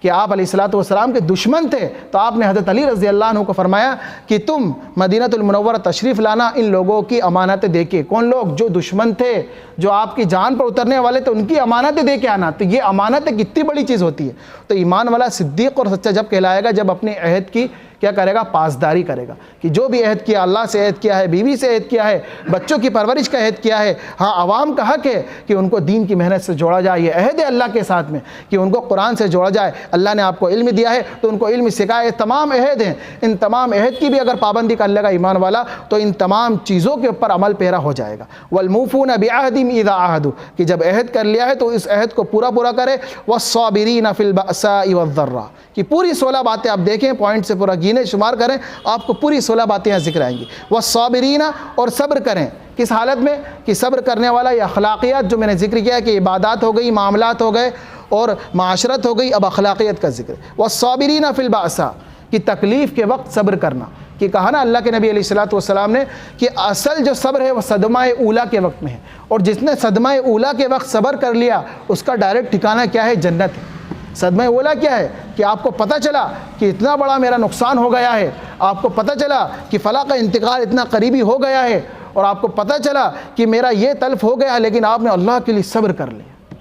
کہ آپ علیہ الصلوۃ والسلام کے دشمن تھے، تو آپ نے حضرت علی رضی اللہ عنہ کو فرمایا کہ تم مدینہ المنورہ تشریف لانا، ان لوگوں کی امانتیں دے کے، کون لوگ؟ جو دشمن تھے، جو آپ کی جان پر اترنے والے تھے، ان کی امانتیں دے کے آنا۔ تو یہ امانتیں کتنی بڑی چیز ہوتی ہے۔ تو ایمان والا صدیق اور سچا جب کہلائے گا جب اپنے عہد کی کیا کرے گا؟ پاسداری کرے گا، کہ جو بھی عہد کیا، اللہ سے عہد کیا ہے، بیوی سے عہد کیا ہے، بچوں کی پرورش کا عہد کیا ہے، ہاں عوام کا حق ہے کہ ان کو دین کی محنت سے جوڑا جائے، یہ عہد ہے اللہ کے ساتھ میں کہ ان کو قرآن سے جوڑا جائے۔ اللہ نے آپ کو علم دیا ہے تو ان کو علم سکھائے، تمام عہد ہیں۔ ان تمام عہد کی بھی اگر پابندی کر لے گا ایمان والا تو ان تمام چیزوں کے اوپر عمل پیرا ہو جائے گا۔ والموفون بعہدہم اذا عاہدوا، کہ جب عہد کر لیا ہے تو اس عہد کو پورا کرے۔ والصابرین فی البأساء والضراء، کہ پوری 16 باتیں آپ دیکھیں، پوائنٹ سے پورا گینے شمار کریں، آپ کو پوری 16 باتیں یہاں ذکر آئیں گی۔ والصابرین، اور صبر کریں، کس حالت میں؟ کہ صبر کرنے والا یہ اخلاقیات جو میں نے ذکر کیا کہ عبادات ہو گئی، معاملات ہو گئے اور معاشرت ہو گئی، اب اخلاقیات کا ذکر ہے۔ والصابرین فی البأساء، کہ تکلیف کے وقت صبر کرنا، کہ کہا نا اللہ کے نبی علیہ الصلوۃ والسلام نے کہ اصل جو صبر ہے وہ صدمہ اولیٰ کے وقت میں ہے، اور جس نے صدمہ اولیٰ کے وقت صبر کر لیا اس کا ڈائریکٹ ٹھکانہ کیا ہے؟ جنت ہے۔ صدمہ اولیٰ کیا ہے؟ کہ آپ کو پتہ چلا کہ اتنا بڑا میرا نقصان ہو گیا ہے، آپ کو پتہ چلا کہ فلاں کا انتقال اتنا قریبی ہو گیا ہے، اور آپ کو پتہ چلا کہ میرا یہ تلف ہو گیا، لیکن آپ نے اللہ کے لیے صبر کر لیا،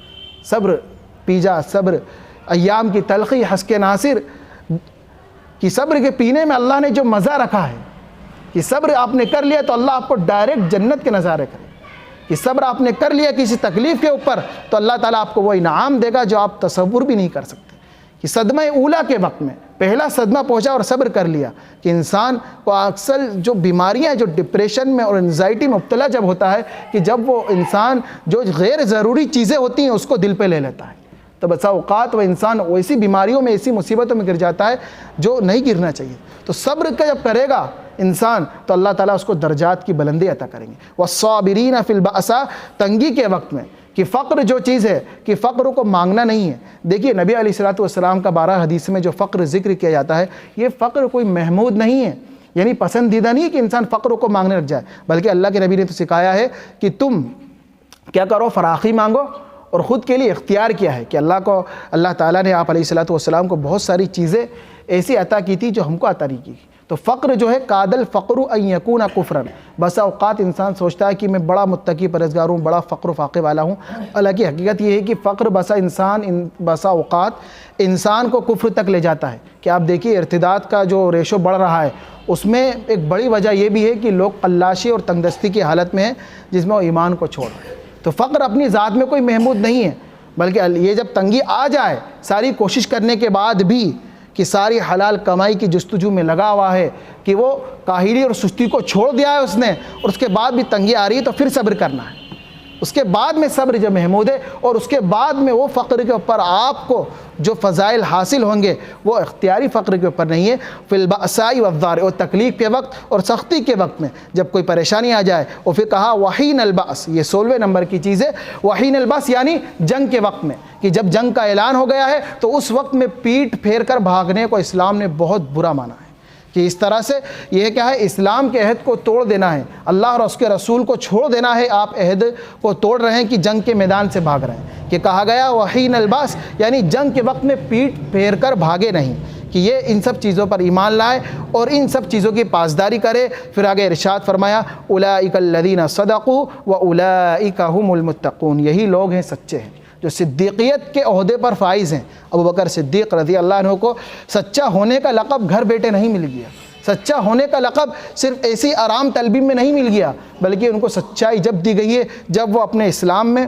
صبر پیجا، صبر ایام کی تلخی، ہنس کے ناصر، کہ صبر کے پینے میں اللہ نے جو مزہ رکھا ہے، کہ صبر آپ نے کر لیا تو اللہ آپ کو ڈائریکٹ جنت کے نظارے کرے، کہ صبر آپ نے کر لیا کسی تکلیف کے اوپر تو اللہ تعالیٰ آپ کو وہ انعام دے گا جو آپ تصور بھی نہیں کر سکتے۔ کہ صدمہ اولیٰ کے وقت میں پہلا صدمہ پہنچا اور صبر کر لیا، کہ انسان کو اکثر جو بیماریاں، جو ڈپریشن میں اور انزائٹی میں مبتلا جب ہوتا ہے، کہ جب وہ انسان جو غیر ضروری چیزیں ہوتی ہیں اس کو دل پہ لے لیتا ہے، تو بسا اوقات وہ انسان ایسی بیماریوں میں، ایسی مصیبتوں میں گر جاتا ہے جو نہیں گرنا چاہیے۔ تو صبر کا جب کرے گا انسان تو اللہ تعالیٰ اس کو درجات کی بلندی عطا کریں گے۔ والصابرین فی البأساء، تنگی کے وقت میں، کہ فقر جو چیز ہے کہ فقر کو مانگنا نہیں ہے۔ دیکھیے نبی علیہ الصلوۃ والسلام کا 12 حدیث میں جو فقر ذکر کیا جاتا ہے، یہ فقر کوئی محمود نہیں ہے، یعنی پسندیدہ نہیں کہ انسان فقر کو مانگنے لگ جائے، بلکہ اللہ کے نبی نے تو سکھایا ہے کہ تم کیا کرو؟ فراخی مانگو، اور خود کے لیے اختیار کیا ہے کہ اللہ تعالیٰ نے آپ علیہ الصلوۃ والسلام کو بہت ساری چیزیں ایسی عطا کی تھی جو ہم کو عطا نہیں کی۔ تو فقر جو ہے، کاد الفقر ان یکون کفرا، بسا اوقات انسان سوچتا ہے کہ میں بڑا متقی پرہیزگار ہوں، بڑا فقر و فاقے والا ہوں، حالانکہ حقیقت یہ ہے کہ فقر بسا اوقات انسان کو کفر تک لے جاتا ہے۔ کہ آپ دیکھیے ارتداد کا جو ریشو بڑھ رہا ہے، اس میں ایک بڑی وجہ یہ بھی ہے کہ لوگ قلاشی اور تنگدستی کی حالت میں ہیں جس میں وہ ایمان کو چھوڑ رہے ہیں۔ تو فقر اپنی ذات میں کوئی محمود نہیں ہے، بلکہ یہ جب تنگی آ جائے، ساری کوشش کرنے کے بعد بھی کہ ساری حلال کمائی کی جستجو میں لگا ہوا ہے، کہ وہ کاہلی اور سستی کو چھوڑ دیا ہے اس نے، اور اس کے بعد بھی تنگی آ رہی ہے تو پھر صبر کرنا ہے۔ اس کے بعد میں صبر جو محمود ہے، اور اس کے بعد میں وہ فقر کے اوپر آپ کو جو فضائل حاصل ہوں گے وہ اختیاری فقر کے اوپر نہیں ہے، فی البأساء والضراء، اور تکلیف کے وقت اور سختی کے وقت میں جب کوئی پریشانی آ جائے، اور پھر کہا وحین البأس، یہ 16ویں نمبر کی چیز ہے، وحین البأس یعنی جنگ کے وقت میں، کہ جب جنگ کا اعلان ہو گیا ہے تو اس وقت میں پیٹ پھیر کر بھاگنے کو اسلام نے بہت برا مانا ہے، کہ اس طرح سے یہ کیا ہے، اسلام کے عہد کو توڑ دینا ہے، اللہ اور اس کے رسول کو چھوڑ دینا ہے، آپ عہد کو توڑ رہے ہیں کہ جنگ کے میدان سے بھاگ رہے ہیں، کہ کہا گیا وحین الباس یعنی جنگ کے وقت میں پیٹ پھیر کر بھاگے نہیں، کہ یہ ان سب چیزوں پر ایمان لائے اور ان سب چیزوں کی پاسداری کرے۔ پھر آگے ارشاد فرمایا اولئک الذین صدقوا واولئک هم المتقون، یہی لوگ ہیں سچے ہیں جو صدیقیت کے عہدے پر فائز ہیں۔ ابوبکر صدیق رضی اللہ عنہ کو سچا ہونے کا لقب گھر بیٹھے نہیں مل گیا، سچا ہونے کا لقب صرف ایسی آرام طلبی میں نہیں مل گیا، بلکہ ان کو سچائی جب دی گئی ہے جب وہ اپنے اسلام میں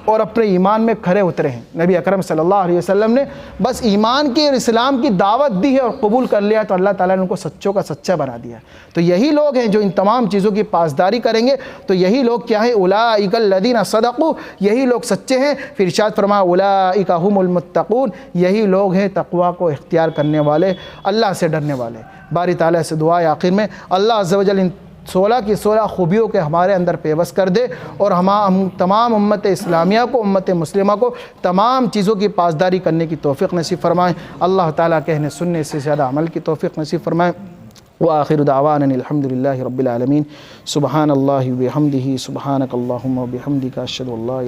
اور اپنے ایمان میں کھرے اترے ہیں۔ نبی اکرم صلی اللہ علیہ وسلم نے بس ایمان کی اور اسلام کی دعوت دی ہے اور قبول کر لیا تو اللہ تعالیٰ نے ان کو سچوں کا سچا بنا دیا۔ تو یہی لوگ ہیں جو ان تمام چیزوں کی پاسداری کریں گے، تو یہی لوگ کیا ہیں، اولئک الذین صدقوا، یہی لوگ سچے ہیں۔ پھر ارشاد فرمایا اولئک هم المتقون، یہی لوگ ہیں تقوی کو اختیار کرنے والے، اللہ سے ڈرنے والے۔ باری تعالیٰ سے دعا ہے آخر میں اللہ عز و جل ان 16 کی 16 خوبیوں کے ہمارے اندر پیوست کر دے، اور ہم تمام امت اسلامیہ کو، امت مسلمہ کو تمام چیزوں کی پاسداری کرنے کی توفیق نصیب فرمائیں۔ اللہ تعالیٰ کہنے سننے سے زیادہ عمل کی توفیق نصیب فرمائیں۔ وآخر دعوانا الحمد للہ رب العالمین۔ سبحان اللہ وبحمدہ، سبحانک اللہم وبحمدک، اشہد ان لا